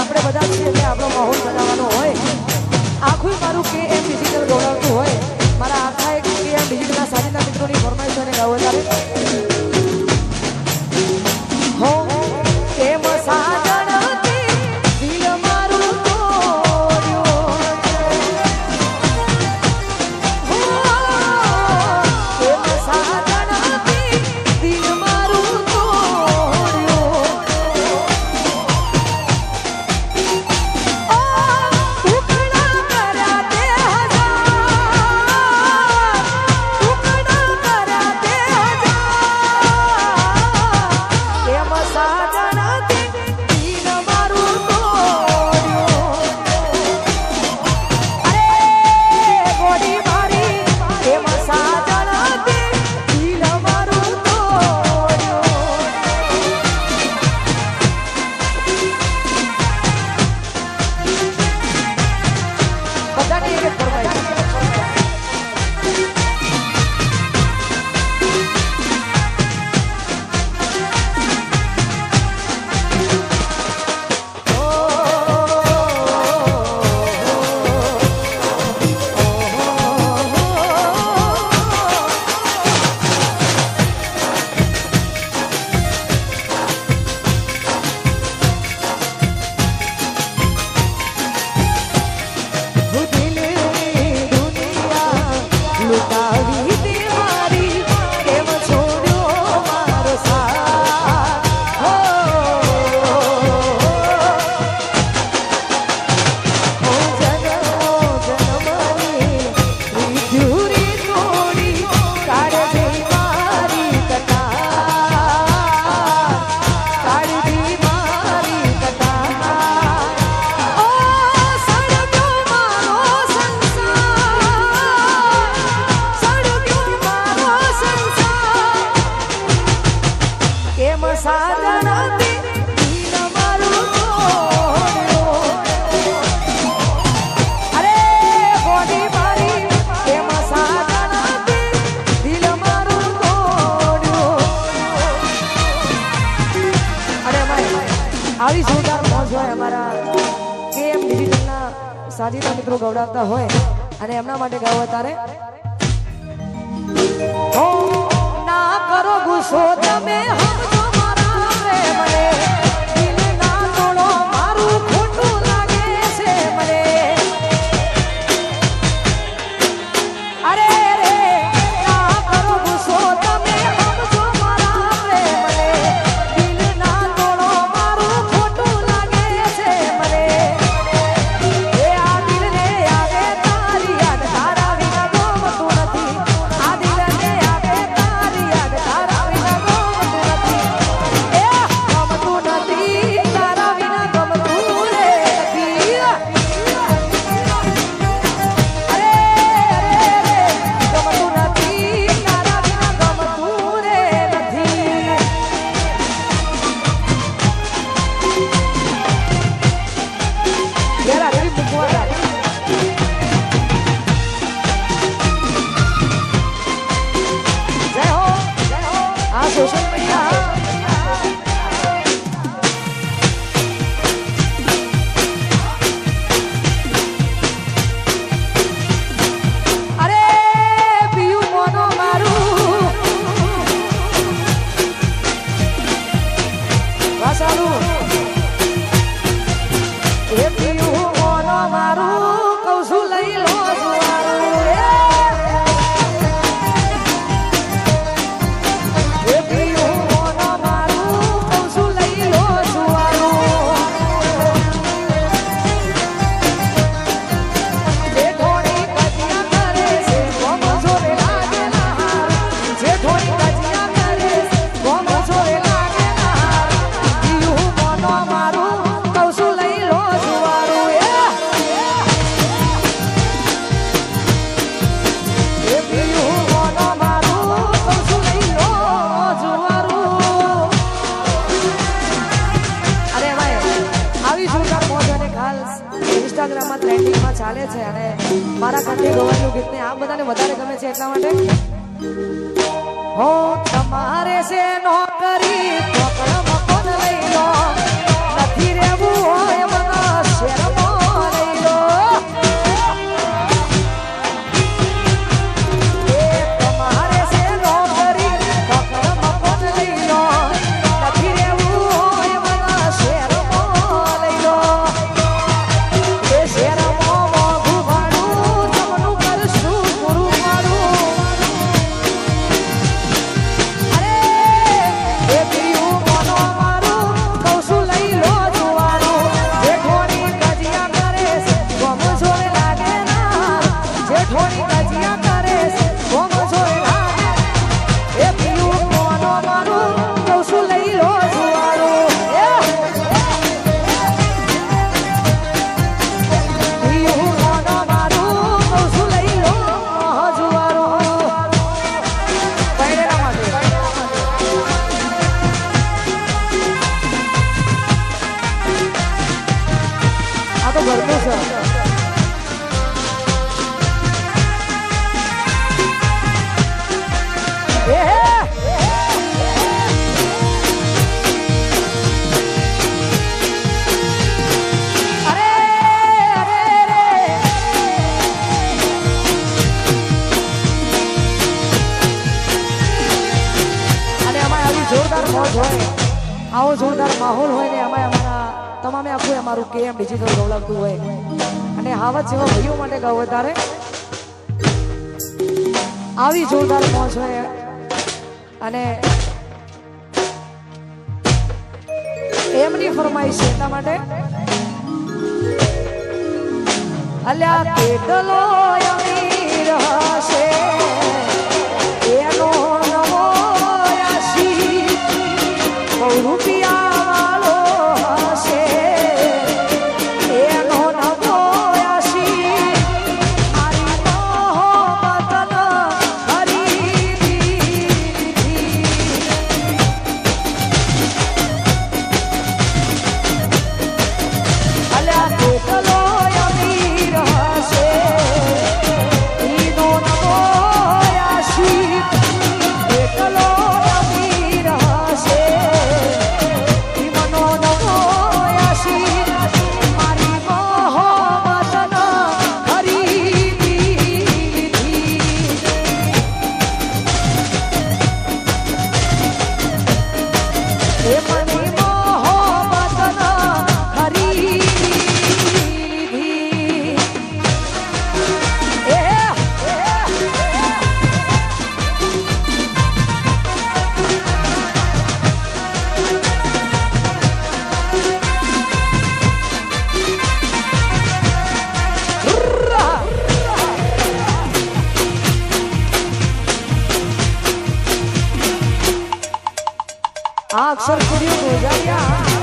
આપણે બધા છીએ એટલે આપણો માહોલ બનાવવાનો હોય આખું મારું KM ડિજિટલ ગૌરવતું હોય મારા આખા એક KM ડિજિટલના સાજીના મિત્રોની ફરમાઈશ અને ગાવ વધારે હો કેમ સાજણતી દિલ મારું તોડ્યો હો કેમ સાજણતી દિલ મારું તોડ્યો આવી જોરદાર મોજ હોય અમારા KM ડિજિટલના સાજીના મિત્રો ગૌરવતા હોય અને એમના માટે ગાવ તારે હો ના કરો ગુસ્સો તમે હમજો મારા પ્રેમને દિલ ના તોડો મારું ખોટું લાગે છે મને અરે રે ના કરો ગુસ્સો તમે હમજો મારા પ્રેમને દિલ ના તોડો મારું ખોટું લાગે છે મને એ આ દિલને આવે તારી યાદ તારા વિના ગમતું નથી આ દિલને આવે તારી યાદ તારા વિના ગમતું નથી એ ગમતું નથી તારા વિના ગમતું રે નથી અરે ગમતું નથી તારા વિના ગમતું રે નથી યાર આગળ મૂકવા જય હો આ સોશિયલ મીડિયા અરે પિયું મોનો મારું વાસાલું એ પિયું મોનો મારું કહું છું લઈ લો જુવારું એ પિયું મોનો મારું કહું છું લઈ લો જુવારું જે થોડી કજિયા કરે છે કોમ જોરે લાગે ના હાર જે થોડી કજિયા કરે છે કોમ જોરે લાગે ના હાર પિયું મોનો મારું કહું છું લઈ લો જુવારું એ પિયું મોનો મારું કહું છું લઈ લો જુવારું અરે ભાઈ આવી જોરદાર મોજ અને ખાસ ઇન્સ્ટાગ્રામમાં ટ્રેન્ડિંગમાં ચાલે છે અને મારા કંઠી ગવાઈનું ગીતને આ બધાને વધારે ગમે છે એટલા માટે હો તમારે છે નોકરી પકડ મકોન લઈ લો નથી રહેવું હોય મના આ તો ઘરનું છે. આવો જોરદાર માહોલ હોય ને એમાં અમારા તમામે આખું અમારું કેમ ડિજિટલ ગૌરવતું હોય અને હાવત જેવા ભાઈઓ માટે ગાવ વધારે આવી જોરદાર મોજ હોય અને એમની ફરમાઈશ છે એટલા માટે અલ્યા કેટલો અમીર હશે એનો નવો રૂપિયા વાળો હશે એનો નવો આશી મારી મોહબ્બત ખરીદી અલ્યા કેટલો અમીર હશે એનો નવો આશી કેટલો અમીર હશે આ અક્ષર સ્ટુડિયો ગોજારિયા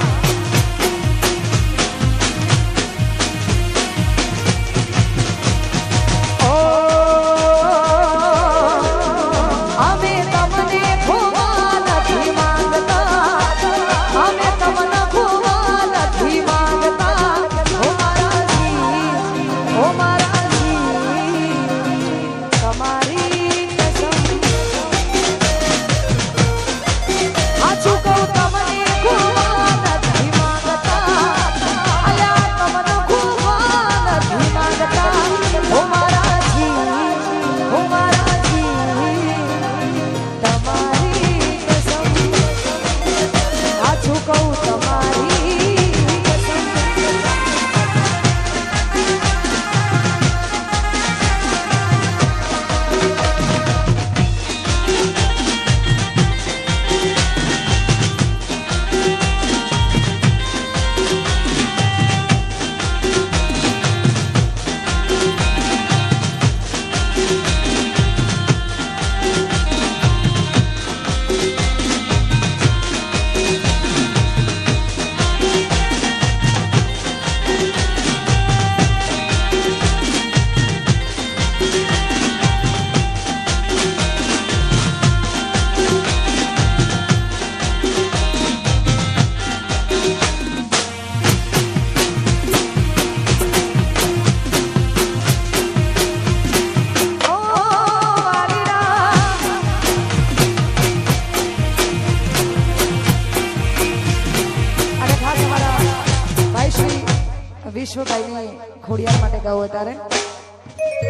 વિશ્વભાઈની ખોડિયાર માટે ગાવું અત્યારે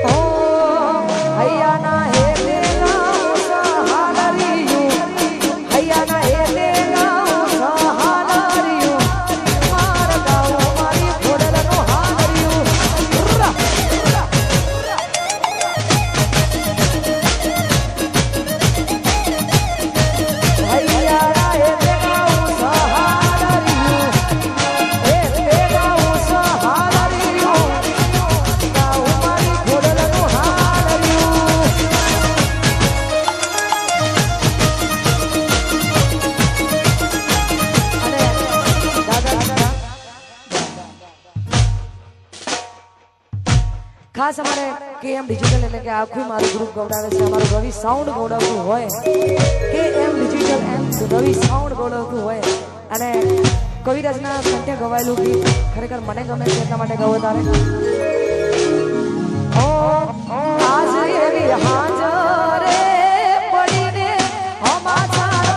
ઓ હૈયાના હે દેના સહાલરિયું હૈયાના હે દેના સહાલરિયું માર ગાવું મારી ખોડલનો હાલરિયું હૈયાના હે ખાસ અમારે કેએમ ડિજિટલ એટલે કે આખું મારું ગ્રુપ ગવડાવે છે અમારું રવિ સાઉન્ડ ગવડાવતું હોય કેએમ ડિજિટલ એમ રવિ સાઉન્ડ ગવડાવતું હોય અને કવિરાજના કંઠે ગવાયેલું ગીત ખરેખર મને ગમે છે એટલા માટે ગાવું તારે ઓ આજ એવી હાજરે પડીને અમાચાર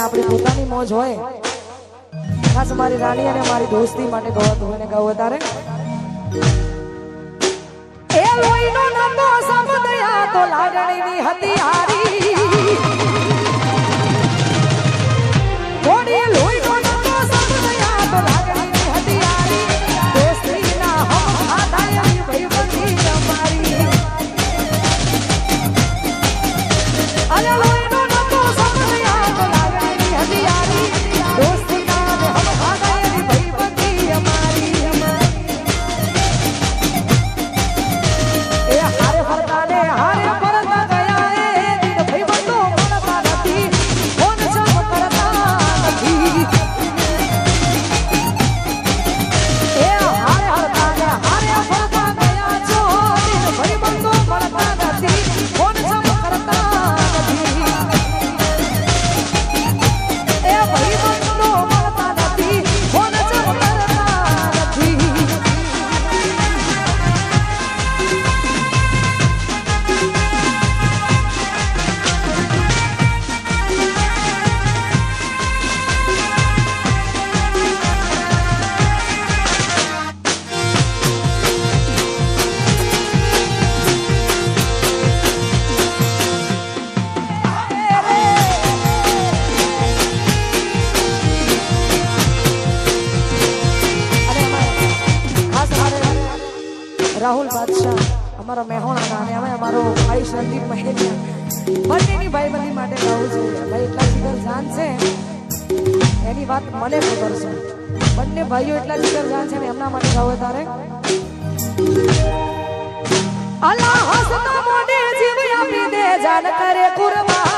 આપણી પોતાની મોજ હોય ખાસ મારી રાણી અને મારી દોસ્તી માટે ગવાતું હોય ને ગાવું તારે એ લોહીનો નતો સમદયા તો લાગણીની હતી હારી થોડી લોહીનો નતો સમદયા તો લાગણીની હતી હારી દોસ્તીના હમ આધાયની ભાઈબંધી અમારી અલે લોહીનો નતો સમદયા તો લાગણીની હતી હારી દોસ્તીના હમ આધાયની ભાઈબંધી અમારી એ હારે ફરતા ને હારે ફરતા ગયા એ દિન ભાઈબંધો મને અને અમે અમારો ભાઈ સંદીપ મહેરિયા બંનેની ભાઈબંધી માટે ગાવું છે ભાઈ એટલા જીગર જાન છે એની વાત મને ખબર છે બંને ભાઈઓ એટલા જીગર જાન છે ને એમના માટે ગાવું તારે અલ્લાહ હસતા મોઢે જીવ આપી દે જાન કરે કુરબાન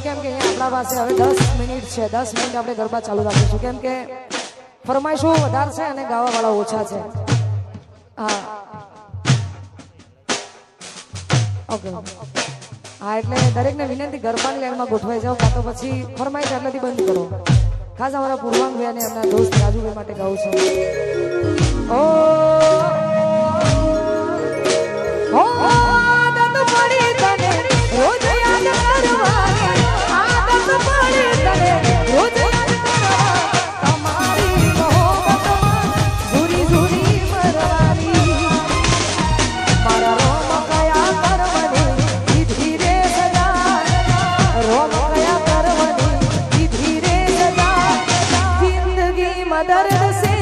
કેમ કે અહીંયા આપણા પાસે હવે 10 મિનિટ છે 10 મિનિટ આપણે ગરબા ચાલુ રાખીશું કેમ કે ફરમાઈશો વધારે છે અને ગાવાવાળા ઓછા છે હા ઓકે હા એટલે દરેકને વિનંતી ગરબાની લાઈનમાં ગોઠવાઈ જાઓ કાં તો પછી ફરમાઈશ એટલાથી બંધ કરો ખાસ અમારા પૂર્વાંગ ભાઈ અને એમના દોસ્ત રાજુભાઈ માટે ગાઉં છું ઓ આદત પડી તને રોજ યાદ કરવાની આદત પડી તને રોજ યાદ કરવા તમારી મોહબ્બતમાં ઝુરી ઝુરી મરવાની મારા રોમ કયા કરવાની ધીરે સજા રોમ કયા કરવાની ધીરે સજા જિંદગી માં દર્દ સે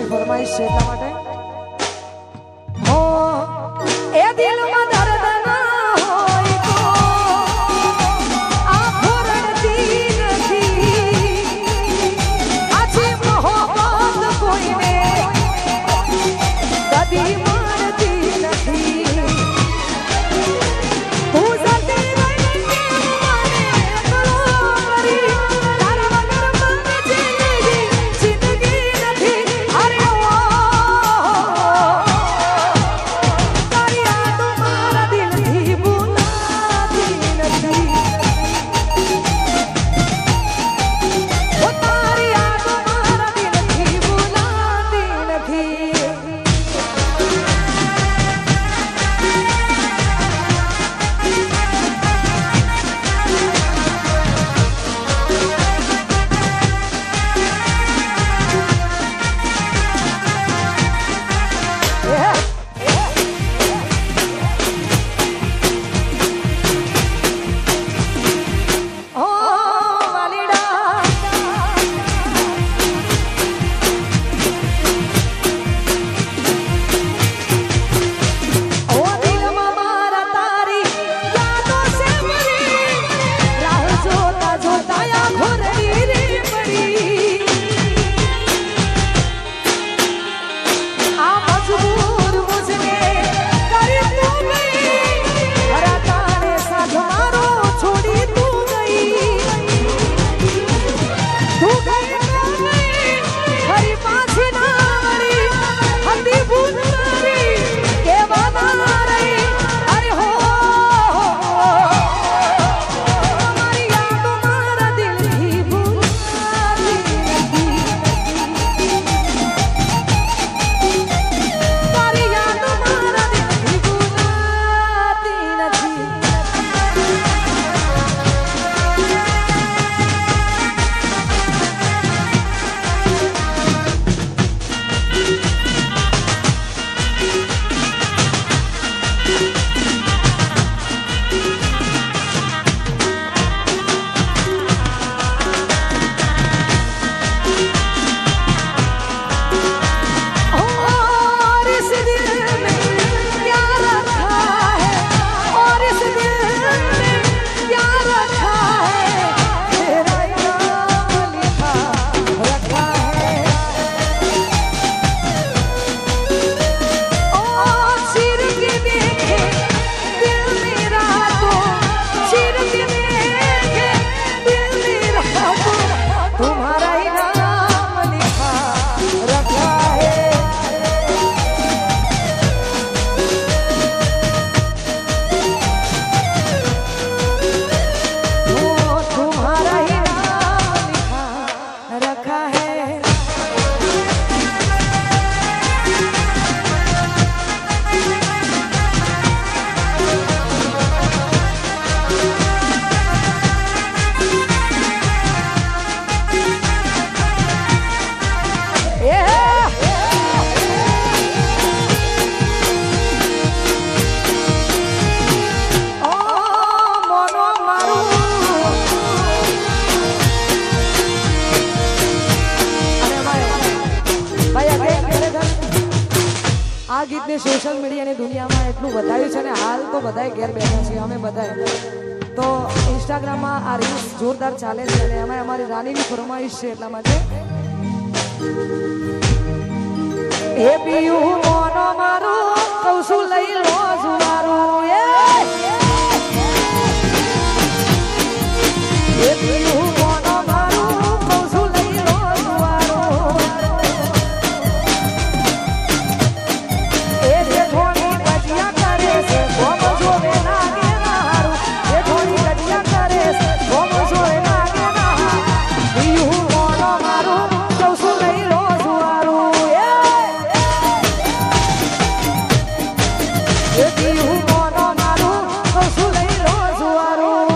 ફરમાઈશ છે એટલા માટે હો એ દિલમાં દર્દ ના હોય તો આ ફોરણતી ન આજે સોશિયલ મીડિયાની દુનિયામાં એટલું વધાર્યું છે ને હાલ તો બધાય ઘેર બેઠા છે અમે બધાય તો ઇન્સ્ટાગ્રામમાં આ રીલ્સ જોરદાર ચાલે છે અને એમાં અમારી રાનીની ફરમાઈશ છે એટલા માટે હે પિયું મોનો મારું કહું છું લઈ લો જુવારું હે પિયું મોનો મારું કહું છું લઈ લો જુવારું એ જે થોડી ગજિયા કરે છે ગોમ જોવે લાગે ના હારું એ થોડી ગજિયા કરે છે ગોમ જોવે લાગે ના હારું પિયું મોનો મારું કહું છું લઈ લો જુવારું એ પિયું મોનો મારું કહું છું લઈ લો જુવારું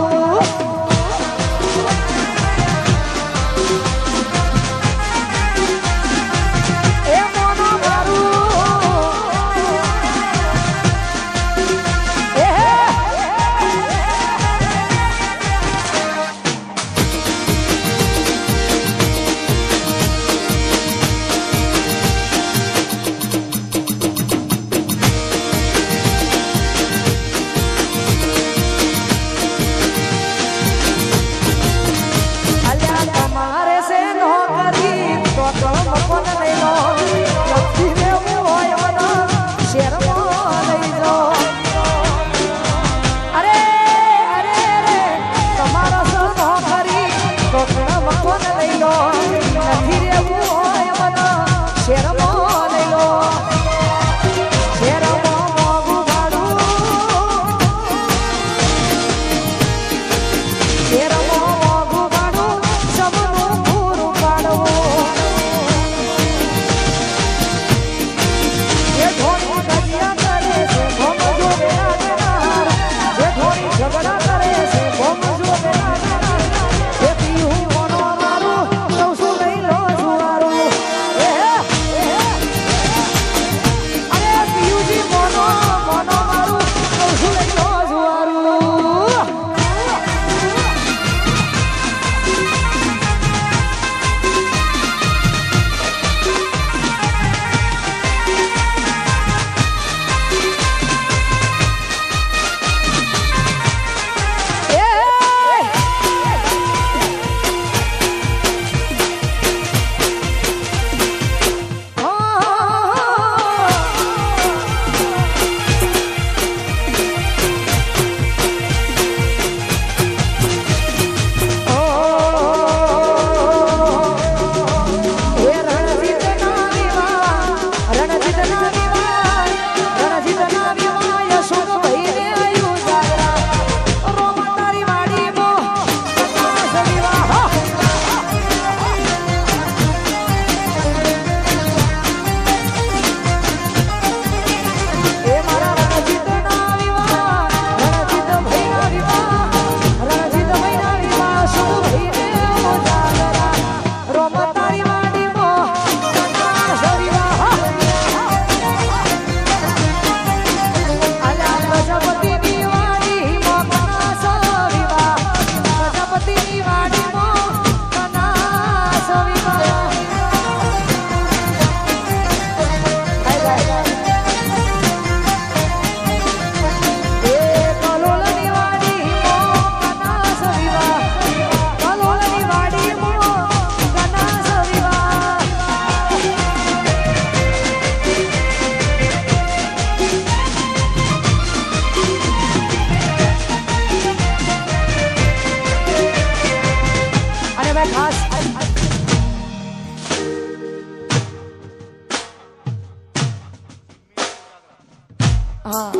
हाँ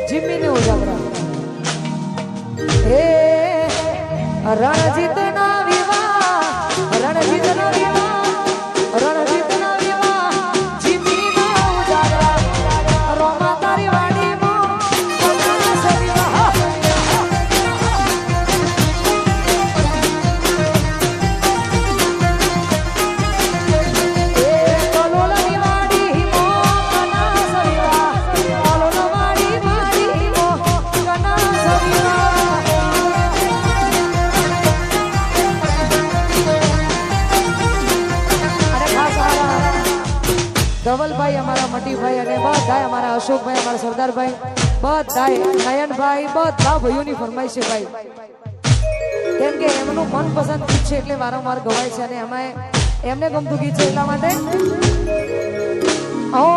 जिम्मी ने उजागरा हे रणजीत ना विवाह रणजीत ना विवाह रणजीत ना विवाह जिम्मी ना उजागरा रोमा तारी वाड़ी मो कोना सविवाह ધવલભાઈ અમારા મટીભાઈ અને બધાય અમારા અશોકભાઈ અમારા સરદારભાઈ બધાય નયનભાઈ બધા ભાઈઓની ફરમાઈશ છે ભાઈ કેમ કે એમનું મનપસંદ ગીત છે એટલે વારંવાર ગવાય છે અને એમાં એમને ગમતું ગીત છે એટલા માટે ઓ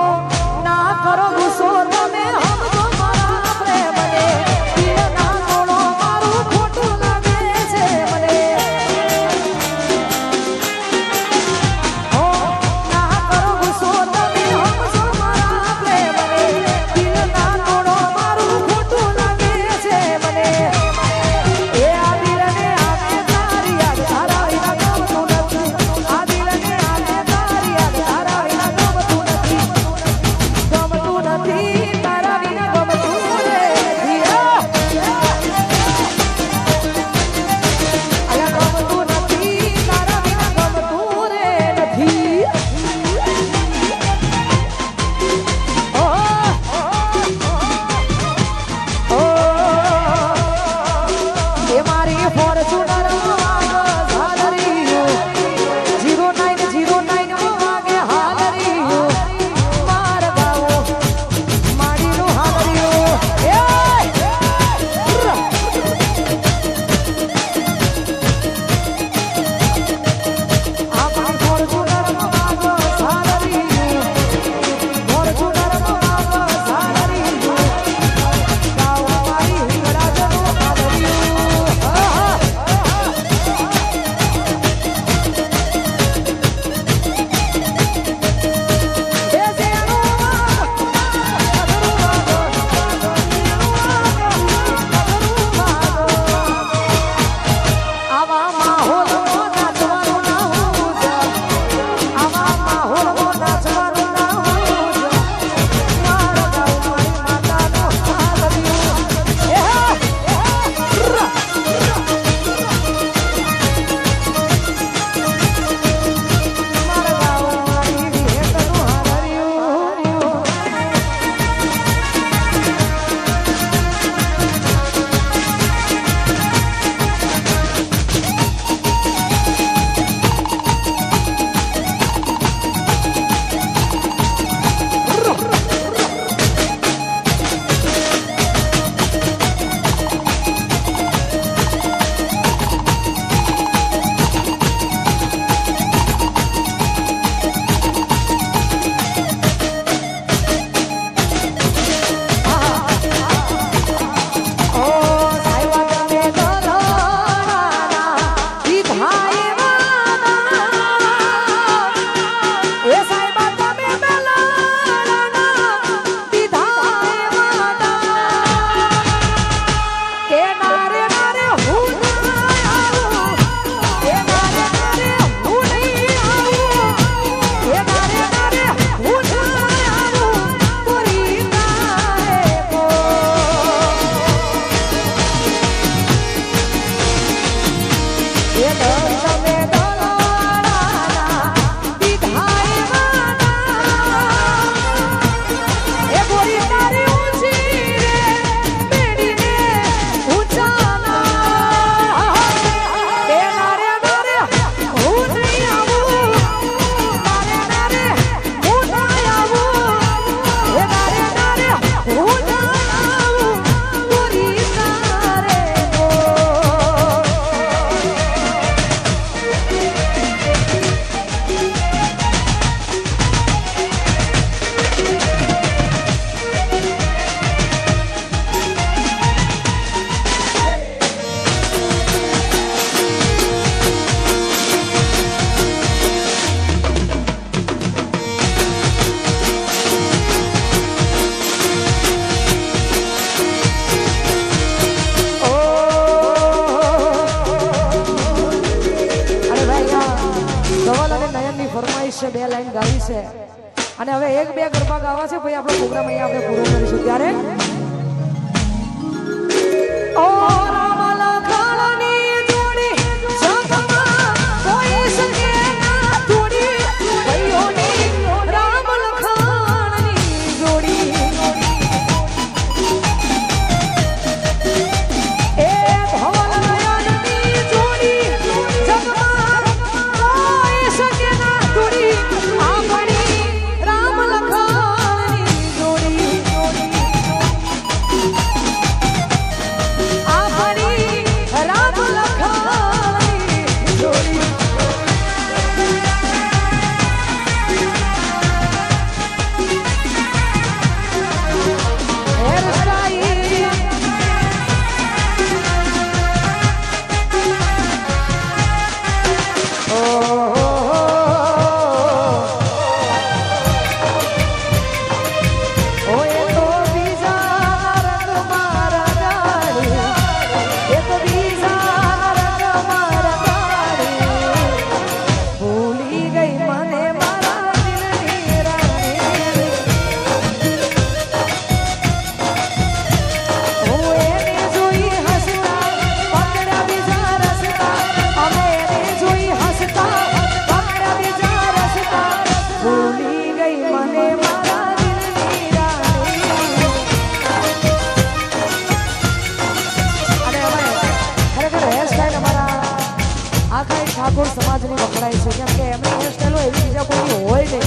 ના કરો ગુસ્સો તમે હમજો મારા પ્રેમને દિલ ના તોડો મારું ખોટું લાગે છે મને ઓ ના કરો ગુસ્સો તમે હમજો મારા પ્રેમને દિલ ના તોડો મારું ખોટું લાગે છે મને એ આ દિલને આને તારી યાદ તારા વિના ગમતું નથી આ દિલને આને તારી યાદ તારા વિના ગમતું નથી તારા વિના ગમતું રે દિયા અયા ગમતું નથી તારા વિના ગમતું રે નથી ઓ ઓ એ મારી ફોર્ચ્યુનર હાલરી 0909 વાગે હાલરી માર ગાવો માડીનું હાલરીઓ એ આ મારી ફોર્ચ્યુનર વાગો હાલરી ફોર્ચ્યુનર વાગો હાલરી ગાવો મારી હિંગળાજનું હાલરીઓ આવા માહોલમાં નાચવાનું ના હોવું આવા માહોલમાં નાચવાનું ના હોવું મારા ગાઉ મારી માતાનું હાલવ્યું મારા ગાઉ મારી વિહેતનું હાલવ્યું ઓ સાયવા તમે દલાના દીધાય વાના એ સાયવા તમે દલાના દીધાય વાના કે નારે નારે હું આવું કે નારે નારે હું નહીં આવું કે નારે નારે હું આવું પૂરી તારે કો એ દર તમે દલાના દીધાય વાના એ ગોરી તારી ઊંચી રે મેડીને ઊંચાના એ નારે નારે હું નહીં આવું નારે નારે હું નહીં આવું એ નારે નારે હું નહીં આવું ગોરી તારે કો અરે ભાઈ ધવલ અને નયનની ફરમાઈશ છે બે લાઈન ગાવી છે અને હવે એક બે ગરબા ગાવા છે ભાઈ આપણો પ્રોગ્રામ અહીંયા આપણે પૂરો કરીશું ત્યારે ઓ રામ લખણની જોડી જગમાં કોઈ શકે ના તોડી ભાઈઓની રામ લખણની જોડી એ ધવલ નયનની જોડી જગમાં કોઈ શકે ના તોડી આપણી રામ ઠાકોર સમાજની વખણાય છે કેમ કે એમની હેરસ્ટાઈલો એવી બીજા કોઈની હોય નહીં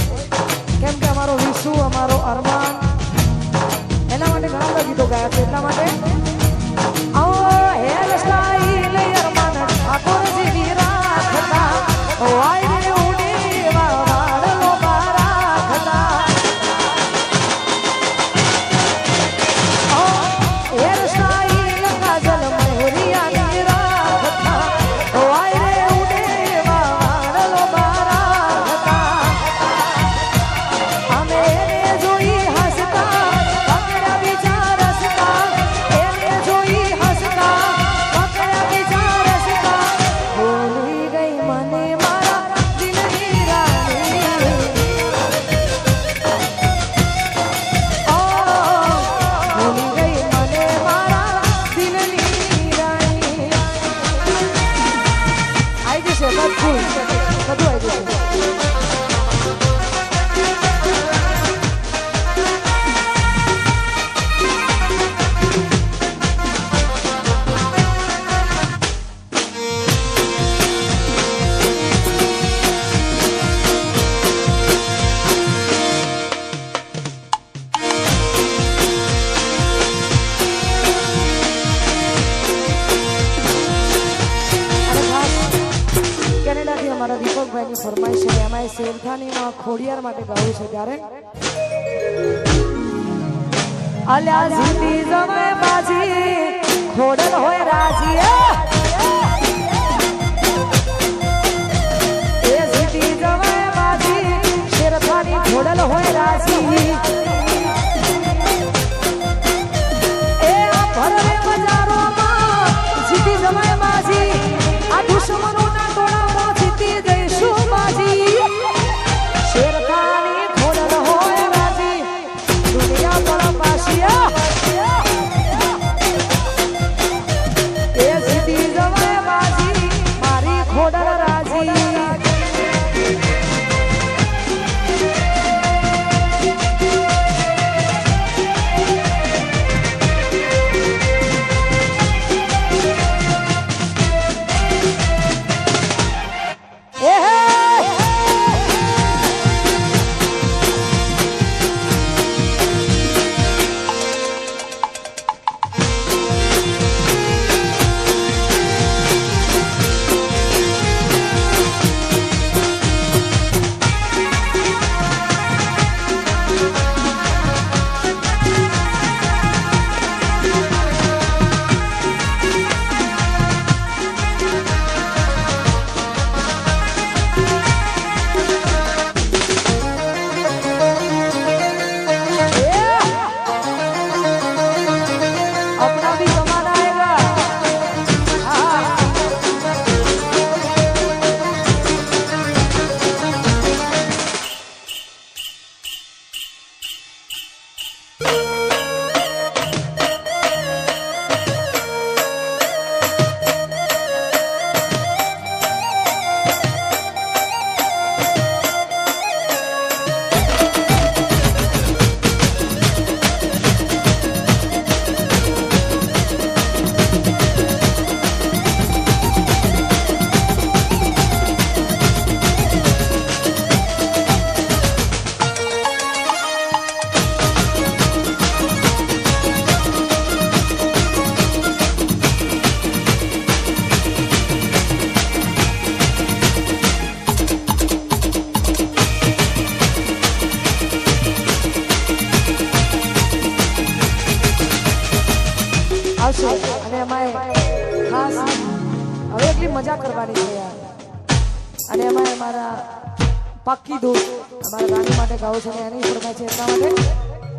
કેમ કે અમારો વિશુ અમારો અરમાન એના માટે ઘણા બધા ગીતો ગાયા છે એટલા માટે હેરસ્ટાઈલ અરમાન ઠાકોર જેવી રાખતા વાય રે ઉડી વાળો બારાખતા હેરસ્ટાઈલ કાજલ મહેરિયાની રાખતા વાય રે ઉડી વાળો બારાખતા અમે એને જોઈ હસતા પકડ્યા બીજા રસતા એને જોઈ હસતા પકડ્યા બીજા રસતા ભૂલી ગઈ મને મારા દિલની રાણી ભૂલી ગઈ મને મારા દિલની રાણી આવી જશે બધું આવી જશે કેનેડાથી અમારા દીપકભાઈની ફરમાઈશ છે એમાં શેરખાનીમાં ખોડિયાર માટે ગાવું છે ત્યારે અલ્યા જીતી જમે બાજી ખોડલ હોય રાજી એ જીતી જમે બાજી શેરખાની ખોડલ હોય રાજી એ આ ભરવે બજારોમાં જીતી જમે બાજી આ દુશ્મનોના ટોળામાં જીતી જઈશું બાજી શેરખાની ખોડલ હોય રાજી દુનિયા પર પાશિયા એ જીતી જવાય બાજી મારી ખોડલ રાજી अपना भी जमाना आएगा આવશે અને અમારે ખાસ હવે એટલી મજા કરવાની છે યાર અને અમારે અમારા પાક્કી દોસ્ત અમારા રાણી માટે ગાવું છે અને એની ફરમાય છે એટલા માટે